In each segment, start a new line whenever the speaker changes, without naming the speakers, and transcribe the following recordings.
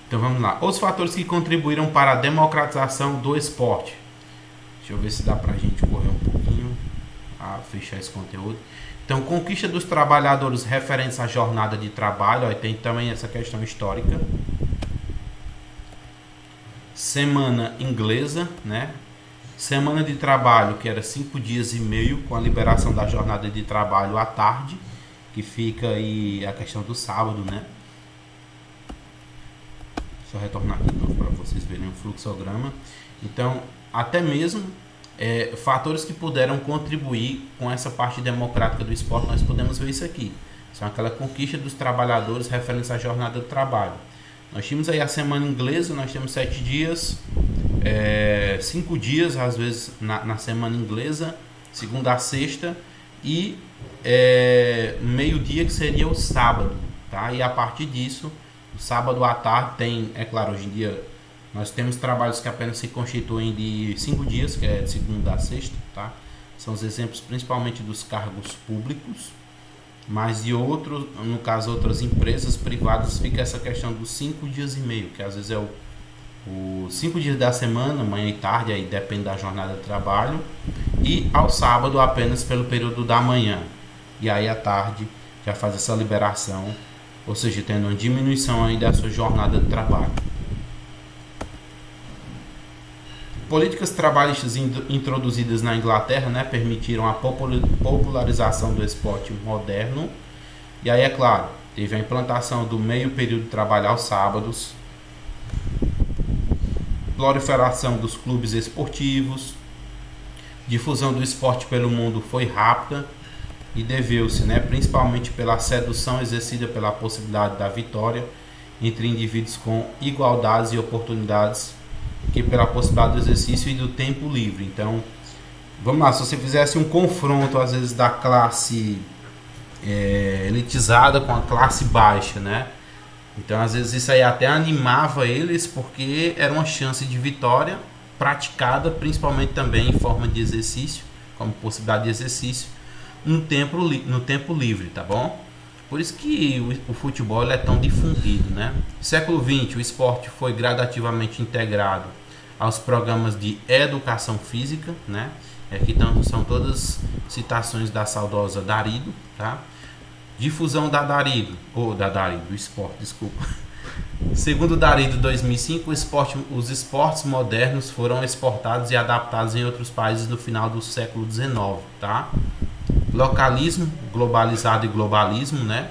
Então vamos lá. Os fatores que contribuíram para a democratização do esporte. Deixa eu ver se dá pra gente correr um pouquinho a fechar esse conteúdo. Então, conquista dos trabalhadores referentes à jornada de trabalho. Ó, tem também essa questão histórica. Semana inglesa, né? Semana de trabalho, que era 5 dias e meio, com a liberação da jornada de trabalho à tarde, que fica aí a questão do sábado, né? Só retornar aqui de novo para vocês verem o fluxograma. Então, até mesmo fatores que puderam contribuir com essa parte democrática do esporte, nós podemos ver isso aqui. São aquela conquista dos trabalhadores referentes à jornada de trabalho. Nós tínhamos aí a semana inglesa, nós temos 7 dias, 5 dias, às vezes, na semana inglesa, segunda a sexta, e meio-dia, que seria o sábado, tá? E a partir disso, o sábado à tarde tem, é claro, hoje em dia nós temos trabalhos que apenas se constituem de 5 dias, que é de segunda a sexta, tá? São os exemplos principalmente dos cargos públicos, mas de outros, no caso outras empresas privadas, fica essa questão dos 5 dias e meio, que às vezes é os 5 dias da semana, manhã e tarde, aí depende da jornada de trabalho, e ao sábado apenas pelo período da manhã, e aí à tarde já faz essa liberação, ou seja, tendo uma diminuição aí da sua jornada de trabalho. Políticas trabalhistas introduzidas na Inglaterra, né, permitiram a popularização do esporte moderno. E aí, é claro, teve a implantação do meio período de trabalho aos sábados, proliferação dos clubes esportivos, difusão do esporte pelo mundo foi rápida e deveu-se, né, principalmente pela sedução exercida pela possibilidade da vitória entre indivíduos com igualdades e oportunidades, que pela possibilidade do exercício e do tempo livre. Então, vamos lá, se você fizesse um confronto às vezes da classe elitizada com a classe baixa, né? Então, às vezes isso aí até animava eles, porque era uma chance de vitória praticada, principalmente também em forma de exercício, como possibilidade de exercício no tempo livre, tá bom? Por isso que o futebol é tão difundido, né? Século XX, o esporte foi gradativamente integrado aos programas de educação física, né? Aqui são todas citações da saudosa Darido, tá? Difusão da Darido, do esporte, desculpa. Segundo Darido 2005, os esportes modernos foram exportados e adaptados em outros países no final do século XIX, tá? Localismo, globalizado e globalismo, né?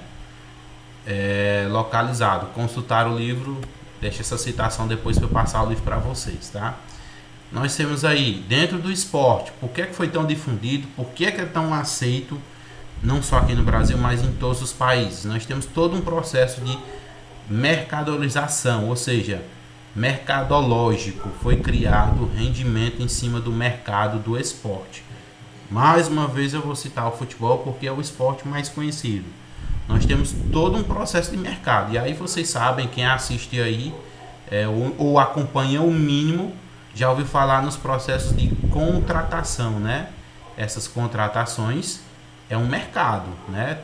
Localizado. Consultar o livro, deixa essa citação depois para eu passar o livro para vocês, tá? Nós temos aí, dentro do esporte, por que foi tão difundido, por que é tão aceito, não só aqui no Brasil, mas em todos os países. Nós temos todo um processo de mercadorização, ou seja, mercadológico. Foi criado rendimento em cima do mercado do esporte. Mais uma vez eu vou citar o futebol porque é o esporte mais conhecido. Nós temos todo um processo de mercado. E aí vocês sabem, quem assiste aí ou acompanha o mínimo, já ouviu falar nos processos de contratação, né? Essas contratações é um mercado, né?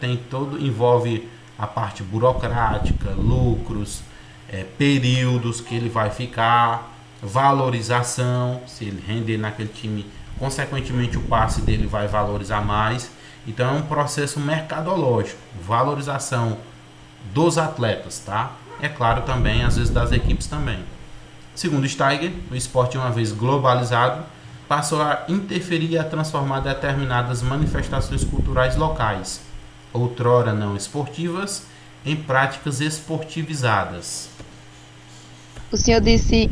Envolve a parte burocrática, lucros, períodos que ele vai ficar, valorização, se ele render naquele time, consequentemente o passe dele vai valorizar mais. Então é um processo mercadológico, valorização dos atletas, tá? É claro também, às vezes das equipes também. Segundo Steiger, o esporte, uma vez globalizado, passou a interferir e a transformar determinadas manifestações culturais locais, outrora não esportivas, em práticas esportivizadas.
O senhor disse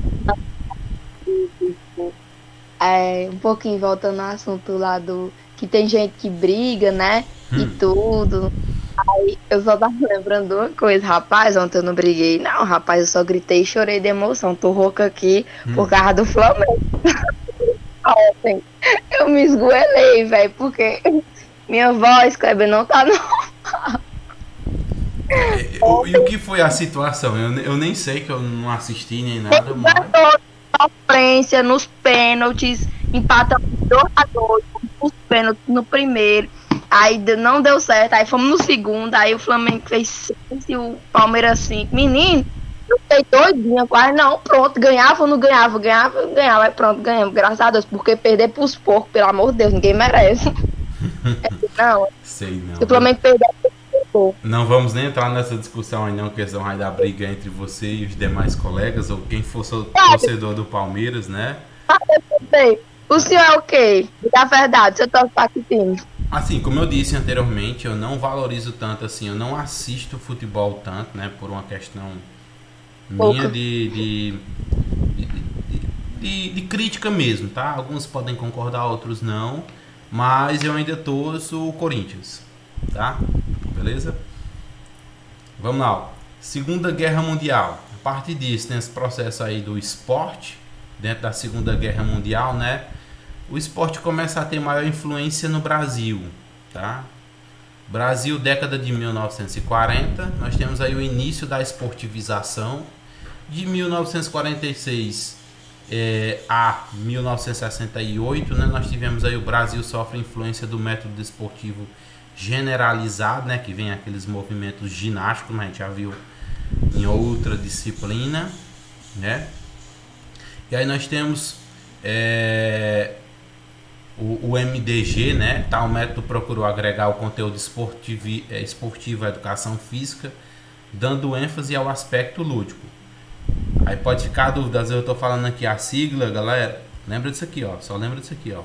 um pouquinho voltando no assunto lá do que tem gente que briga, né? E tudo. Aí eu só tava lembrando uma coisa, rapaz, ontem eu não briguei, não, rapaz, eu só gritei e chorei de emoção. Tô rouca aqui por causa do Flamengo. Ontem eu me esgoelei, velho, porque minha voz, Kleber, não tá normal.
E o que foi a situação? Eu nem sei, que eu não assisti nem nada.
Sofrência nos pênaltis, empatamos 2-2 nos pênaltis no primeiro. Aí não deu certo, aí fomos no segundo, aí o Flamengo fez 6 e o Palmeiras 5. Menino, Eu fiquei doidinha, quase não, pronto, ganhava ou não ganhava, ganhava, ganhava, aí pronto, ganhamos, graças a Deus, porque perder pros porcos, pelo amor de Deus, ninguém merece. Não,
Sei não.
simplesmente perder pros porcos.
Não vamos nem entrar nessa discussão aí não, questão aí da briga entre você e os demais colegas, ou quem for torcedor do Palmeiras, né?
Sei. O senhor é o quê? Da verdade, você torce pra que time?
Assim, como eu disse anteriormente, eu não valorizo tanto assim, eu não assisto futebol tanto, né? Por uma questão minha
Pouco.
de crítica mesmo, tá? Alguns podem concordar, outros não. Mas eu ainda torço o Corinthians, tá? Beleza? Vamos lá. Ó. Segunda Guerra Mundial. A partir disso, tem esse processo aí do esporte, dentro da Segunda Guerra Mundial, né? O esporte começa a ter maior influência no Brasil, tá? Brasil, década de 1940, nós temos aí o início da esportivização. De 1946 a 1968, né, nós tivemos aí o Brasil sofre influência do método desportivo generalizado, né, que vem aqueles movimentos ginásticos, como a gente já viu em outra disciplina, né? E aí nós temos o MDG, né? Tal método procurou agregar o conteúdo esportivo à educação física, dando ênfase ao aspecto lúdico. Aí pode ficar a dúvida, às vezes eu estou falando aqui a sigla, galera, lembra disso aqui, ó, só lembra disso aqui, ó,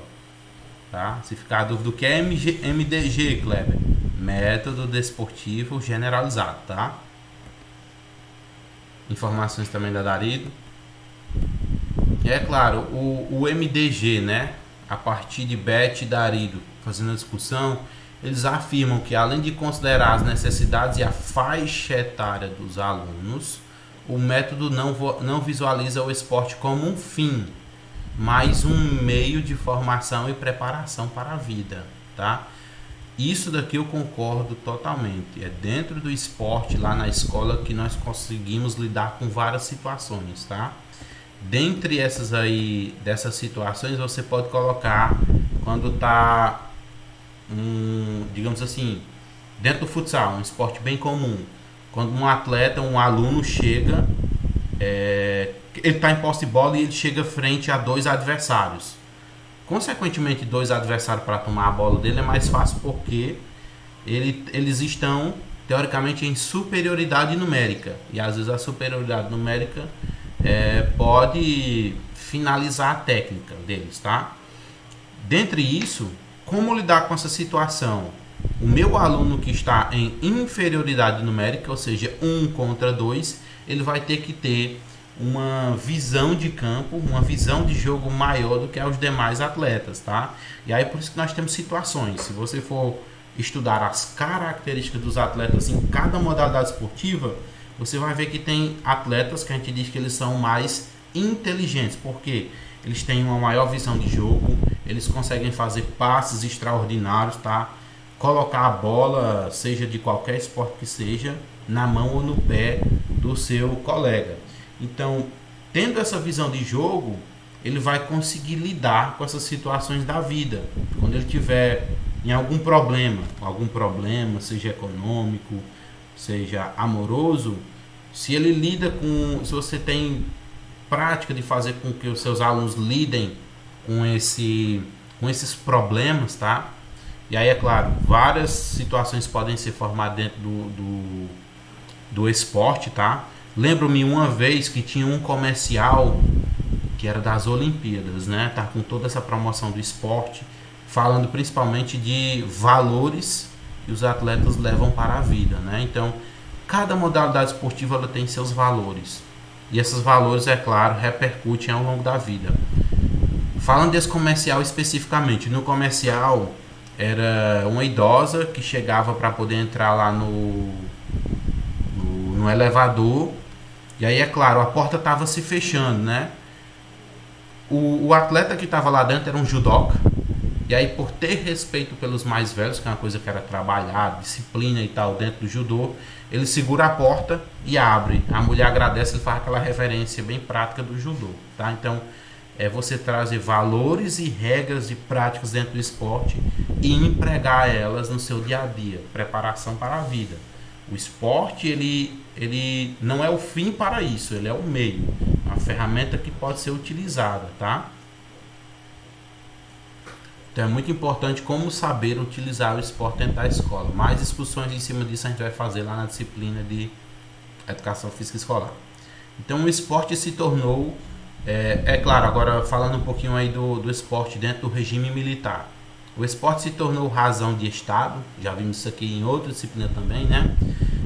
tá? Se ficar a dúvida do que é MDG, Kleber, método desportivo generalizado, tá? Informações também da Darido. E é claro, o MDG, né, a partir de Beth e Darido, fazendo a discussão, eles afirmam que além de considerar as necessidades e a faixa etária dos alunos, o método não visualiza o esporte como um fim, mas um meio de formação e preparação para a vida, tá? Isso daqui eu concordo totalmente. É dentro do esporte, lá na escola, que nós conseguimos lidar com várias situações, tá? Dentre dessas situações, você pode colocar quando tá, digamos assim, dentro do futsal, um esporte bem comum. Quando um atleta, um aluno chega, ele está em posse de bola e ele chega frente a dois adversários. Consequentemente, dois adversários para tomar a bola dele é mais fácil porque eles estão, teoricamente, em superioridade numérica. E às vezes a superioridade numérica pode finalizar a técnica deles, tá? Dentre isso, como lidar com essa situação? O meu aluno que está em inferioridade numérica, ou seja, 1 contra 2, ele vai ter que ter uma visão de campo, uma visão de jogo maior do que os demais atletas, tá? E aí por isso que nós temos situações. Se você for estudar as características dos atletas em cada modalidade esportiva, você vai ver que tem atletas que a gente diz que eles são mais inteligentes, porque eles têm uma maior visão de jogo, eles conseguem fazer passes extraordinários, tá? Colocar a bola, seja de qualquer esporte que seja, na mão ou no pé do seu colega. Então, tendo essa visão de jogo, ele vai conseguir lidar com essas situações da vida. Quando ele tiver em algum problema, seja econômico, seja amoroso, se ele lida se você tem prática de fazer com que os seus alunos lidem com esses problemas, tá? E aí, é claro, várias situações podem ser formadas dentro do esporte, tá? Lembro-me uma vez que tinha um comercial que era das Olimpíadas, né? Tá com toda essa promoção do esporte, falando principalmente de valores que os atletas levam para a vida, né? Então, cada modalidade esportiva ela tem seus valores. E esses valores, é claro, repercutem ao longo da vida. Falando desse comercial especificamente, no comercial era uma idosa que chegava para poder entrar lá no elevador. E aí, é claro, a porta estava se fechando, né? O atleta que estava lá dentro era um judoca. E aí, por ter respeito pelos mais velhos, que é uma coisa que era trabalhar, disciplina e tal, dentro do judô, ele segura a porta e abre. A mulher agradece, ele faz aquela reverência bem prática do judô, tá? Então, é você trazer valores e regras e práticas dentro do esporte e empregar elas no seu dia a dia. Preparação para a vida. O esporte, ele não é o fim para isso, ele é o meio, uma ferramenta que pode ser utilizada, tá? Então é muito importante como saber utilizar o esporte dentro da escola. Mais discussões em cima disso a gente vai fazer lá na disciplina de Educação Física Escolar. Então o esporte se tornou, claro, agora falando um pouquinho aí do esporte dentro do regime militar. O esporte se tornou razão de Estado, já vimos isso aqui em outra disciplina também, né?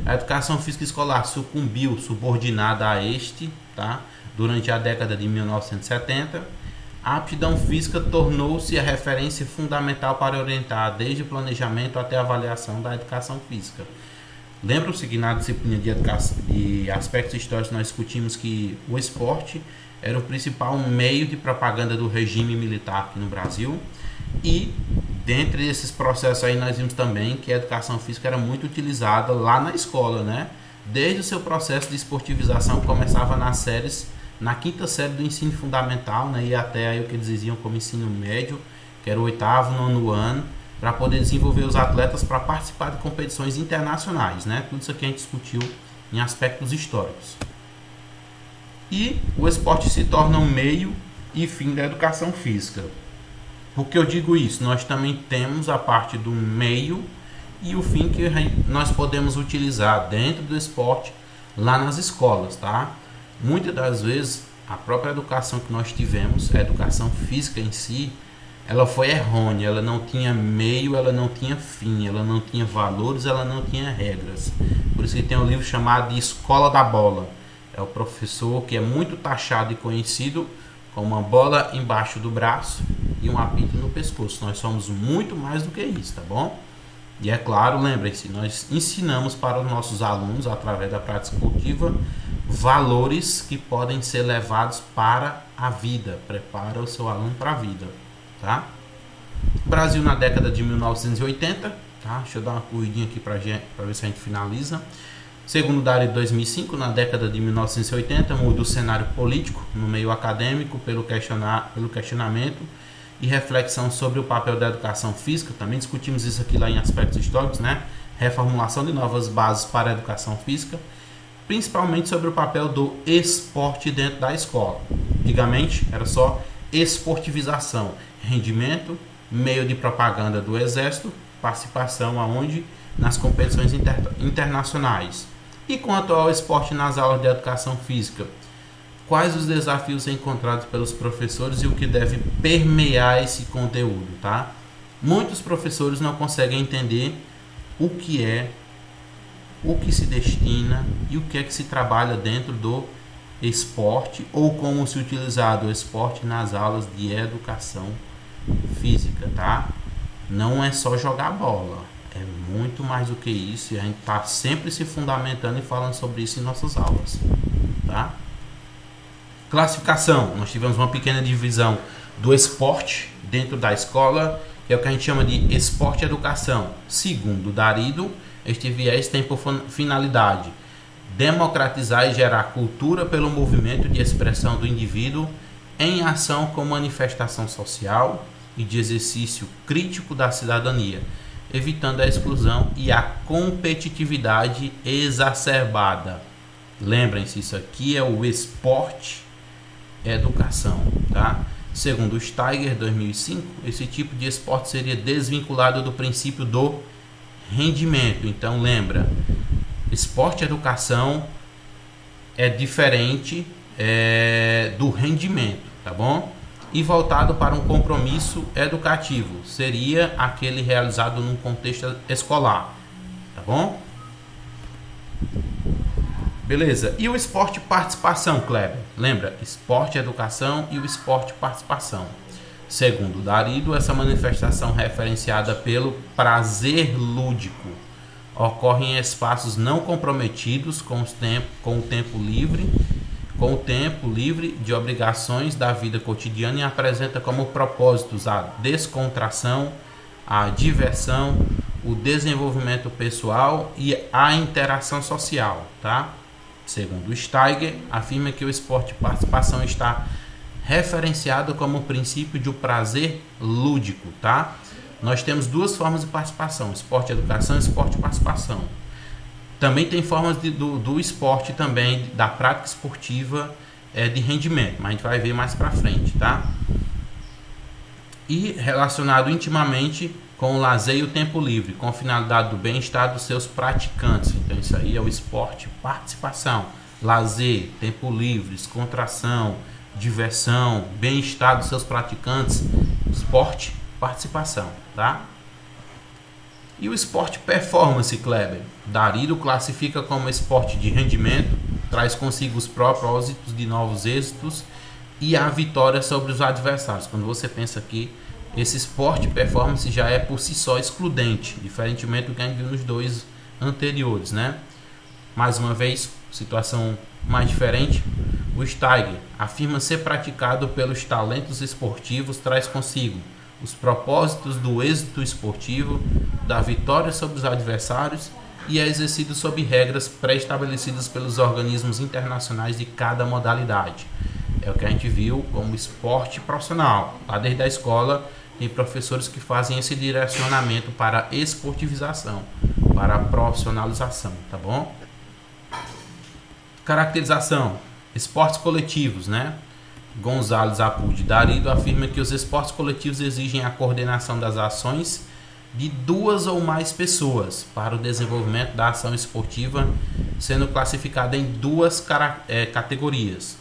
A educação física escolar sucumbiu, subordinada a este, tá? Durante a década de 1970. A aptidão física tornou-se a referência fundamental para orientar desde o planejamento até a avaliação da educação física. Lembram-se que na disciplina de aspectos históricos nós discutimos que o esporte era o principal meio de propaganda do regime militar aqui no Brasil. E dentre esses processos aí nós vimos também que a educação física era muito utilizada lá na escola, né? Desde o seu processo de esportivização, que começava na quinta série do ensino fundamental, né? E até aí o que eles diziam como ensino médio, que era o 8º, 9º ano, para poder desenvolver os atletas para participar de competições internacionais, né? Tudo isso aqui a gente discutiu em aspectos históricos. E o esporte se torna um meio e fim da educação física. Por que eu digo isso? Nós também temos a parte do meio e o fim que nós podemos utilizar dentro do esporte lá nas escolas, tá? Muitas das vezes a própria educação que nós tivemos, a educação física em si, ela foi errônea, ela não tinha meio, ela não tinha fim, ela não tinha valores, ela não tinha regras. Por isso que tem um livro chamado de Escola da Bola. É o professor que é muito taxado e conhecido com uma bola embaixo do braço e um apito no pescoço. Nós somos muito mais do que isso, tá bom? E é claro, lembrem-se, nós ensinamos para os nossos alunos, através da prática esportiva, valores que podem ser levados para a vida. Prepara o seu aluno para a vida, tá? Brasil na década de 1980, tá? Deixa eu dar uma corridinha aqui para ver se a gente finaliza. Segundo Dari de 2005, na década de 1980, muda o cenário político no meio acadêmico pelo questionamento e reflexão sobre o papel da educação física. Também discutimos isso aqui lá em aspectos históricos, né? Reformulação de novas bases para a educação física, principalmente sobre o papel do esporte dentro da escola. Antigamente era só esportivização, rendimento, meio de propaganda do exército, participação aonde? Nas competições internacionais. E quanto ao esporte nas aulas de educação física, quais os desafios encontrados pelos professores e o que deve permear esse conteúdo, tá? Muitos professores não conseguem entender o que é, o que se destina e o que é que se trabalha dentro do esporte ou como se utilizar o esporte nas aulas de educação física, tá? Não é só jogar bola. É muito mais do que isso e a gente está sempre se fundamentando e falando sobre isso em nossas aulas, tá? Classificação. Nós tivemos uma pequena divisão do esporte dentro da escola, que é o que a gente chama de esporte e educação. Segundo Darido, este viés tem por finalidade democratizar e gerar cultura pelo movimento de expressão do indivíduo em ação com manifestação social e de exercício crítico da cidadania, evitando a exclusão e a competitividade exacerbada. Lembrem-se, isso aqui é o esporte e educação, tá? Segundo o Steiger, 2005, esse tipo de esporte seria desvinculado do princípio do rendimento. Então lembra, esporte e educação é diferente do rendimento, tá bom? E voltado para um compromisso educativo, seria aquele realizado num contexto escolar, tá bom? Beleza, e o esporte participação, Kleber? Lembra, esporte educação e o esporte participação. Segundo Darido, essa manifestação referenciada pelo prazer lúdico ocorre em espaços não comprometidos com o tempo livre de obrigações da vida cotidiana e apresenta como propósitos a descontração, a diversão, o desenvolvimento pessoal e a interação social, tá? Segundo Steiger, afirma que o esporte participação está referenciado como princípio de prazer lúdico, tá? Nós temos duas formas de participação, esporte educação e esporte participação. Também tem formas do esporte também, da prática esportiva de rendimento, mas a gente vai ver mais para frente, tá? E relacionado intimamente com o lazer e o tempo livre, com a finalidade do bem-estar dos seus praticantes. Então isso aí é o esporte participação, lazer, tempo livre, descontração, diversão, bem-estar dos seus praticantes, esporte participação, tá? E o esporte performance, Kleber? Darírio classifica como esporte de rendimento, traz consigo os propósitos de novos êxitos e a vitória sobre os adversários. Quando você pensa que esse esporte performance já é por si só excludente, diferentemente do que a gente viu nos dois anteriores, né? Mais uma vez, situação mais diferente. O Steiger afirma ser praticado pelos talentos esportivos, traz consigo os propósitos do êxito esportivo, da vitória sobre os adversários e é exercido sob regras pré-estabelecidas pelos organismos internacionais de cada modalidade. É o que a gente viu como esporte profissional. Lá desde a escola tem professores que fazem esse direcionamento para a esportivização, para a profissionalização, tá bom? Caracterização, esportes coletivos, né? Gonzalez Apud Darírio afirma que os esportes coletivos exigem a coordenação das ações de duas ou mais pessoas para o desenvolvimento da ação esportiva, sendo classificada em duas categorias.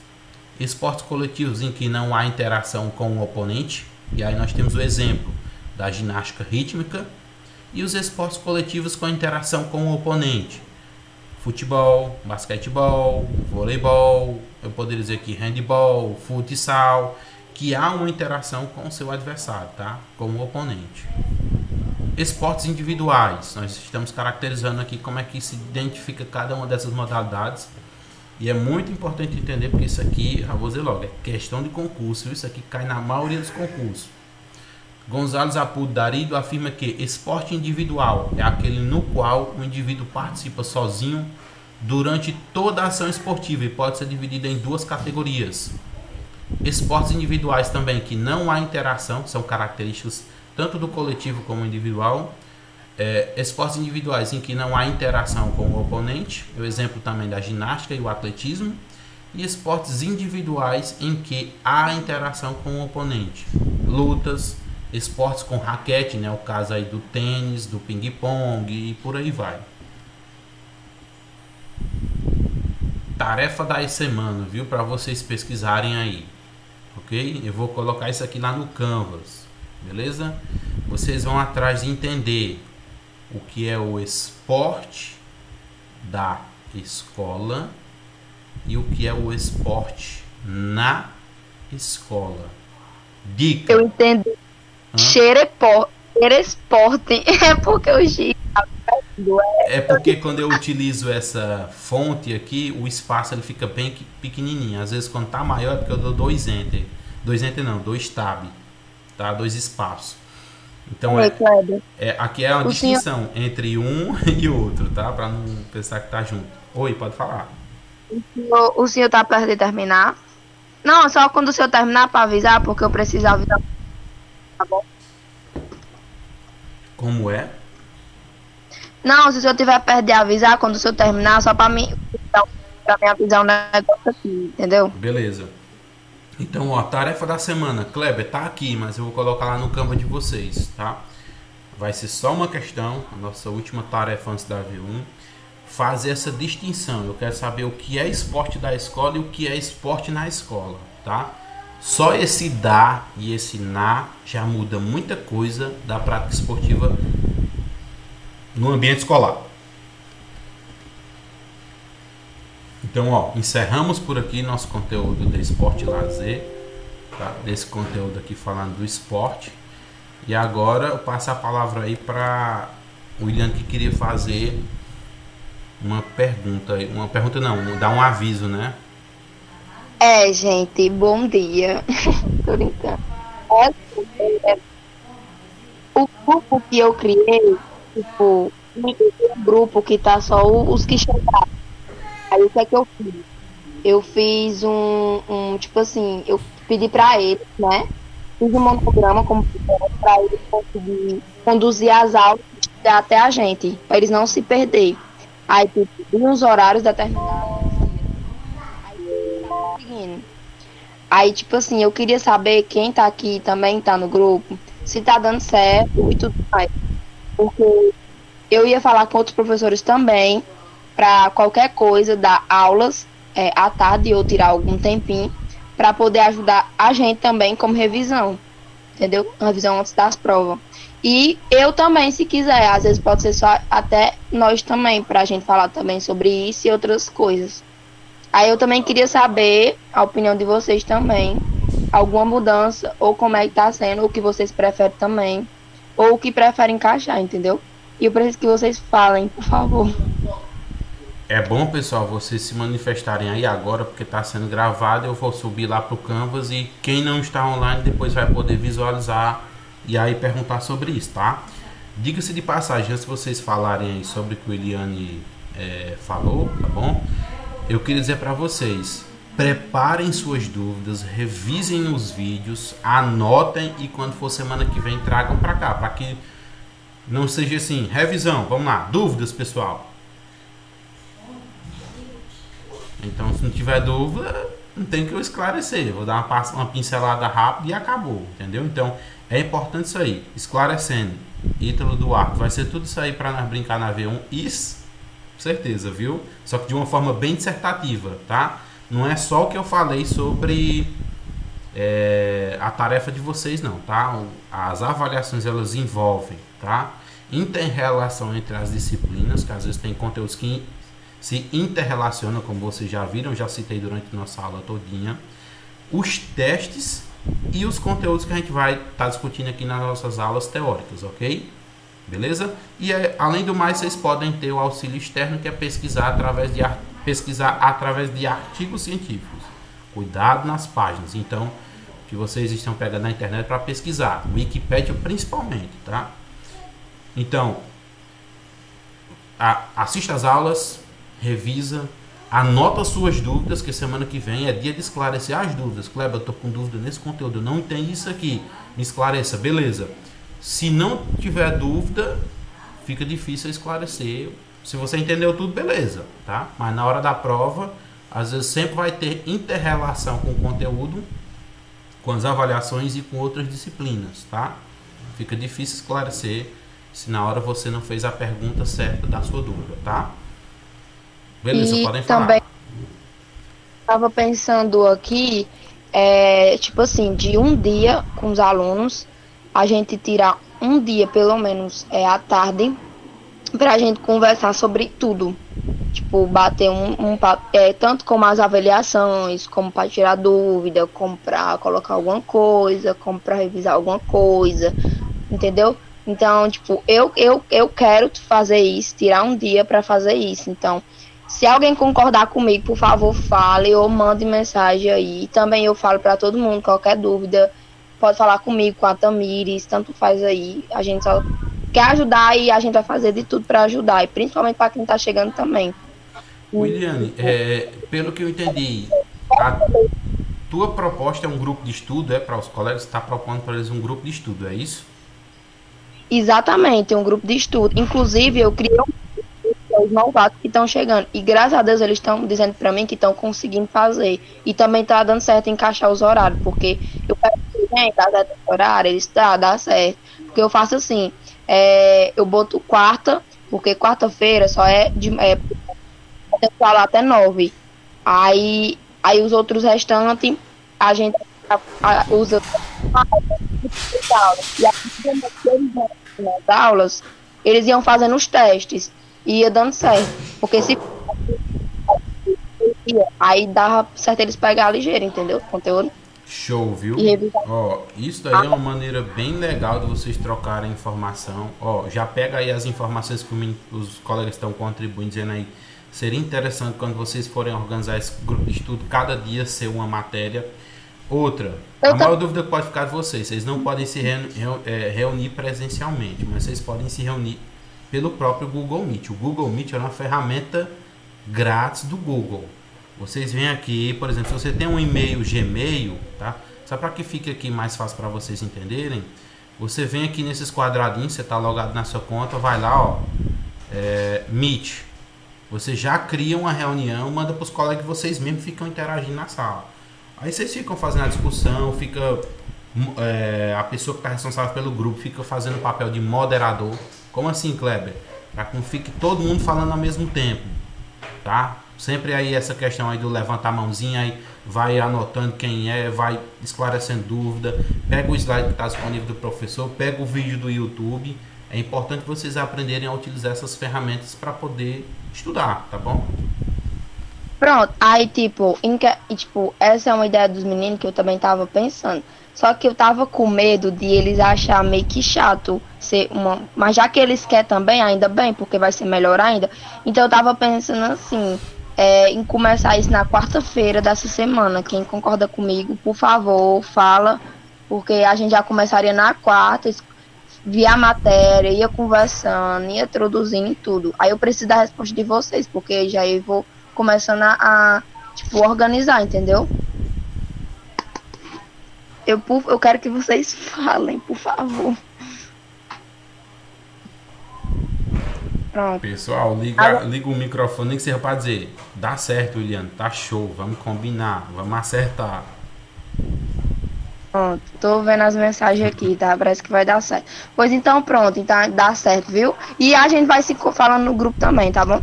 Esportes coletivos em que não há interação com o oponente, e aí nós temos o exemplo da ginástica rítmica, e os esportes coletivos com interação com o oponente. Futebol, basquetebol, voleibol, eu poderia dizer aqui handball, futsal, que há uma interação com o seu adversário, tá? Com o oponente. Esportes individuais, nós estamos caracterizando aqui como é que se identifica cada uma dessas modalidades. E é muito importante entender, porque isso aqui, já vou dizer logo, é questão de concurso, isso aqui cai na maioria dos concursos. Gonzalez Apud Darírio afirma que esporte individual é aquele no qual o indivíduo participa sozinho durante toda a ação esportiva e pode ser dividido em duas categorias. Esportes individuais também que não há interação, são características tanto do coletivo como individual. Esportes individuais em que não há interação com o oponente, o exemplo também da ginástica e o atletismo. E esportes individuais em que há interação com o oponente, lutas, esportes com raquete, né? O caso aí do tênis, do ping-pong e por aí vai. Tarefa da semana, viu? Para vocês pesquisarem aí, ok? Eu vou colocar isso aqui lá no Canvas, beleza? Vocês vão atrás de entender o que é o esporte da escola e o que é o esporte na escola.
Eu entendi. Esporte é porque o X
é porque quando eu utilizo essa fonte aqui, o espaço ele fica bem pequenininho. Às vezes quando tá maior é porque eu dou 2 enter. 2 enter não, 2 tab, tá? 2 espaços. Então aqui é uma distinção entre um e outro, tá? Para não pensar que tá junto. Oi, pode falar.
O senhor tá perto de terminar? Não, só quando o senhor terminar para avisar, porque eu preciso avisar. Tá bom?
Como é?
Não, se o senhor tiver perto de avisar, quando o senhor terminar, só para mim avisar um negócio aqui, entendeu?
Beleza. Então, ó, tarefa da semana. Kleber, tá aqui, mas eu vou colocar lá no Canva de vocês, tá? Vai ser só uma questão, a nossa última tarefa antes da V1. Fazer essa distinção. Eu quero saber o que é esporte da escola e o que é esporte na escola, tá? Só esse da e esse na já muda muita coisa da prática esportiva no ambiente escolar. Então, ó, encerramos por aqui nosso conteúdo de esporte e lazer, tá? Desse conteúdo aqui falando do esporte. E agora eu passo a palavra aí para o William, que queria fazer uma pergunta não, dar um aviso, né?
Gente, bom dia. Tô brincando. O grupo que eu criei, tipo, um grupo que tá só os que chegaram. Aí o que é que eu fiz? Eu fiz tipo assim, eu pedi pra eles, né? Fiz um monograma como para eles conseguir conduzir as aulas até a gente, para eles não se perderem. Aí, tipo, uns horários determinados. Aí, tá seguindo. Aí, tipo assim, eu queria saber quem tá aqui também tá no grupo, se tá dando certo e tudo mais. Porque eu ia falar com outros professores também, para qualquer coisa, dar aulas à tarde ou tirar algum tempinho, para poder ajudar a gente também como revisão, entendeu? Revisão antes das provas. E eu também, se quiser, às vezes pode ser só até nós também, para a gente falar também sobre isso e outras coisas. Aí eu também queria saber a opinião de vocês também, alguma mudança, ou como é que tá sendo, o que vocês preferem também, ou o que preferem encaixar, entendeu? E eu preciso que vocês falem, por favor.
É bom, pessoal, vocês se manifestarem aí agora, porque está sendo gravado. Eu vou subir lá para o Canvas e quem não está online depois vai poder visualizar e aí perguntar sobre isso, tá? Diga-se de passagem, antes de vocês falarem aí sobre o que o Eliane falou, tá bom? Eu queria dizer para vocês, preparem suas dúvidas, revisem os vídeos, anotem e quando for semana que vem tragam para cá, para que não seja assim, revisão, vamos lá, dúvidas, pessoal. Então, se não tiver dúvida, não tem que eu esclarecer. Vou dar uma pincelada rápida e acabou, entendeu? Então, é importante isso aí. Esclarecendo. Ítalo Duarte. Vai ser tudo isso aí para nós brincar na V1. Isso, certeza, viu? Só que de uma forma bem dissertativa, tá? Não é só o que eu falei sobre a tarefa de vocês, não, tá? As avaliações, elas envolvem, tá? Inter-relação entre as disciplinas, que às vezes tem conteúdos que se interrelaciona, como vocês já viram, já citei durante nossa aula todinha, os testes e os conteúdos que a gente vai estar discutindo aqui nas nossas aulas teóricas, ok? Beleza? E além do mais, vocês podem ter o auxílio externo, que é pesquisar através de artigos científicos. Cuidado nas páginas, então, que vocês estão pegando na internet para pesquisar, Wikipédia principalmente, tá? Então, assista às aulas, revisa, anota suas dúvidas, que semana que vem é dia de esclarecer as dúvidas. Kleber, eu tô com dúvida nesse conteúdo, eu não entendi isso aqui, me esclareça, beleza. Se não tiver dúvida, fica difícil esclarecer. Se você entendeu tudo, beleza, tá? Mas na hora da prova, às vezes sempre vai ter inter-relação com o conteúdo, com as avaliações e com outras disciplinas, tá? Fica difícil esclarecer se na hora você não fez a pergunta certa da sua dúvida, tá? Beleza,
E
podem falar.
também estava pensando aqui, tipo assim, de um dia com os alunos, a gente tirar um dia, pelo menos, à tarde, para a gente conversar sobre tudo. Tipo, bater um papo, tanto como as avaliações, como para tirar dúvida, como para colocar alguma coisa, como para revisar alguma coisa, entendeu? Então, tipo, eu quero fazer isso, tirar um dia para fazer isso. Então, se alguém concordar comigo, por favor, fale ou mande mensagem aí. Também eu falo para todo mundo, qualquer dúvida, pode falar comigo, com a Tamires, tanto faz aí. A gente só quer ajudar e a gente vai fazer de tudo para ajudar, e principalmente para quem está chegando também.
Williane, pelo que eu entendi, a tua proposta é um grupo de estudo, para os colegas, está propondo para eles um grupo de estudo, é isso?
Exatamente, um grupo de estudo. Inclusive, eu criei os novatos que estão chegando. E graças a Deus eles estão dizendo para mim que estão conseguindo fazer. E também tá dando certo encaixar os horários. Porque eu quero que dá certo o horário, eles dá certo. Porque eu faço assim, eu boto quarta, porque quarta-feira só eu tenho que falar até 9. Aí os outros restantes, a gente usa aulas. E nas aulas, eles iam fazendo os testes e ia dando certo. Porque se aí dava certo eles pegar ligeiro, entendeu? Conteúdo.
Show, viu? Ó, isso daí é uma maneira bem legal de vocês trocarem informação. Ó, já pega aí as informações que os colegas estão contribuindo, dizendo aí. Seria interessante quando vocês forem organizar esse grupo de estudo, cada dia ser uma matéria. Outra, a maior dúvida que pode ficar de vocês não podem se reunir presencialmente, mas vocês podem se reunir pelo próprio Google Meet. O Google Meet é uma ferramenta grátis do Google. Vocês vêm aqui, por exemplo, se você tem um e-mail Gmail, tá? Só para que fique aqui mais fácil para vocês entenderem, você vem aqui nesses quadradinhos, você está logado na sua conta, vai lá, ó, Meet. Você já cria uma reunião, manda para os colegas que vocês mesmos ficam interagindo na sala. Aí vocês ficam fazendo a discussão, fica a pessoa que está responsável pelo grupo fica fazendo o papel de moderador. Como assim, Kleber? Para que não fique todo mundo falando ao mesmo tempo, tá? Sempre aí essa questão aí do levantar a mãozinha, aí vai anotando quem é, vai esclarecendo dúvida, pega o slide que está disponível do professor, pega o vídeo do YouTube. É importante vocês aprenderem a utilizar essas ferramentas para poder estudar, tá bom?
Pronto, aí tipo, essa é uma ideia dos meninos que eu também tava pensando. Só que eu tava com medo de eles achar meio que chato ser uma. Mas já que eles querem também, ainda bem, porque vai ser melhor ainda. Então eu tava pensando assim, em começar isso na quarta-feira dessa semana. Quem concorda comigo, por favor, fala. Porque a gente já começaria na quarta, via a matéria, ia conversando, ia introduzindo tudo. Aí eu preciso da resposta de vocês, porque já eu vou começando tipo, organizar, entendeu? Eu quero que vocês falem, por favor. Pronto.
Pessoal, liga o microfone que seja para dizer, dá certo, William, tá show, vamos combinar, vamos acertar.
Pronto, tô vendo as mensagens aqui, tá? Parece que vai dar certo. Pois então, pronto, então dá certo, viu? E a gente vai se falando no grupo também, tá bom?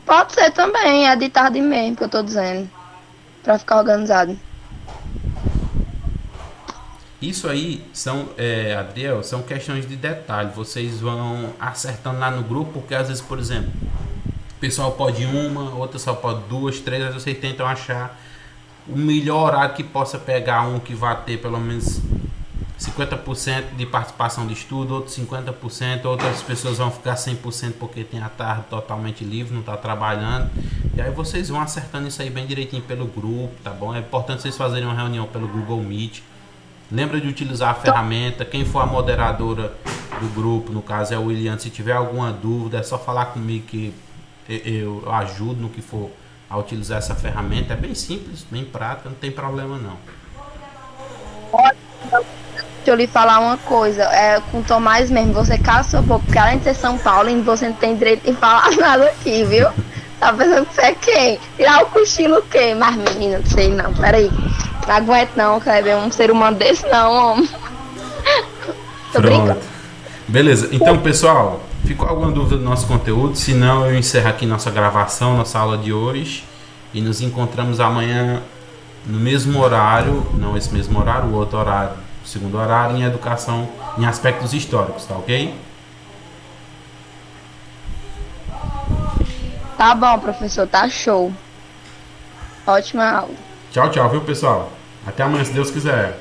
Pode ser também, é de tarde mesmo que eu tô dizendo. Pra ficar organizado.
Isso aí são, Adriel, são questões de detalhe. Vocês vão acertando lá no grupo, porque às vezes, por exemplo, o pessoal pode uma, outra só pode duas, três, aí vocês tentam achar o melhor horário que possa pegar um que vai ter pelo menos 50% de participação de estudo, outros 50%, outras pessoas vão ficar 100% porque tem a tarde totalmente livre, não está trabalhando. E aí vocês vão acertando isso aí bem direitinho pelo grupo, tá bom? É importante vocês fazerem uma reunião pelo Google Meet. Lembra de utilizar a ferramenta. Quem for a moderadora do grupo, no caso é o William, se tiver alguma dúvida é só falar comigo que eu ajudo no que for a utilizar essa ferramenta. É bem simples, bem prática, não tem problema não.
Deixa eu lhe falar uma coisa, com o Tomás mesmo, você cala sua boca, porque além de ser São Paulo, você não tem direito de falar nada aqui, viu? Tá pensando que você é quem? Tirar o cochilo o quê? Mas menina, não sei não, peraí. Não aguento não, Kleber, um ser humano desse não, homem. Tô brincando.
Beleza, então pessoal, ficou alguma dúvida do nosso conteúdo? Se não, eu encerro aqui nossa gravação, nossa aula de hoje. E nos encontramos amanhã no mesmo horário, não esse mesmo horário, o outro horário, o segundo horário, em educação, em aspectos históricos, tá ok?
Tá bom, professor, tá show. Ótima aula.
Tchau, tchau, viu pessoal? Até amanhã, se Deus quiser.